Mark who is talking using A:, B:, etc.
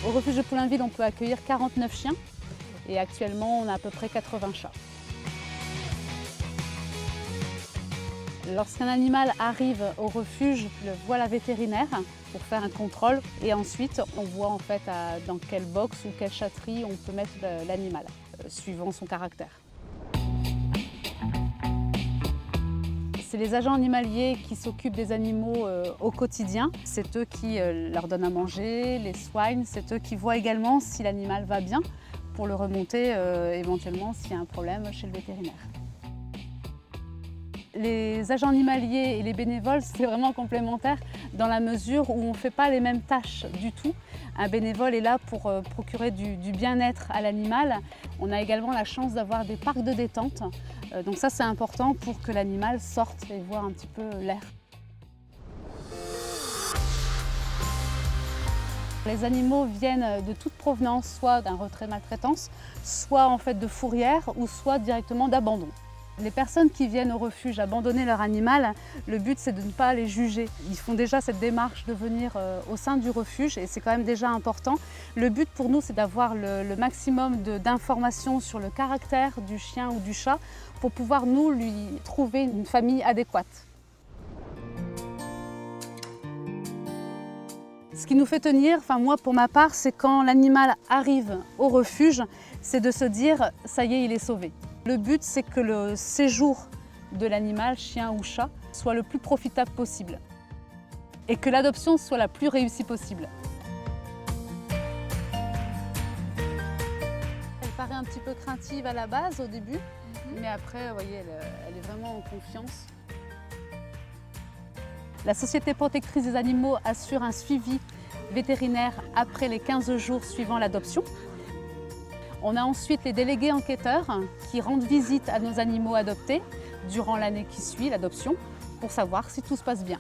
A: Au refuge de Poulainville, on peut accueillir 49 chiens et actuellement on a à peu près 80 chats. Lorsqu'un animal arrive au refuge, le voit la vétérinaire pour faire un contrôle et ensuite on voit en fait dans quelle box ou quelle chatterie on peut mettre l'animal, suivant son caractère. C'est les agents animaliers qui s'occupent des animaux au quotidien. C'est eux qui leur donnent à manger, les soignent, c'est eux qui voient également si l'animal va bien pour le remonter éventuellement s'il y a un problème chez le vétérinaire. Les agents animaliers et les bénévoles, c'est vraiment complémentaire dans la mesure où on ne fait pas les mêmes tâches du tout. Un bénévole est là pour procurer du bien-être à l'animal. On a également la chance d'avoir des parcs de détente. Donc ça, c'est important pour que l'animal sorte et voit un petit peu l'air. Les animaux viennent de toute provenance, soit d'un retrait maltraitance, soit en fait de fourrière ou soit directement d'abandon. Les personnes qui viennent au refuge abandonner leur animal, le but c'est de ne pas les juger. Ils font déjà cette démarche de venir au sein du refuge et c'est quand même déjà important. Le but pour nous c'est d'avoir le maximum d'informations sur le caractère du chien ou du chat pour pouvoir nous lui trouver une famille adéquate. Ce qui nous fait tenir, moi pour ma part, c'est quand l'animal arrive au refuge, c'est de se dire ça y est, il est sauvé. Le but, c'est que le séjour de l'animal, chien ou chat, soit le plus profitable possible et que l'adoption soit la plus réussie possible. Elle paraît un petit peu craintive à la base au début, mais après, vous voyez, elle est vraiment en confiance. La Société protectrice des animaux assure un suivi vétérinaire après les 15 jours suivant l'adoption. On a ensuite les délégués enquêteurs qui rendent visite à nos animaux adoptés durant l'année qui suit l'adoption pour savoir si tout se passe bien.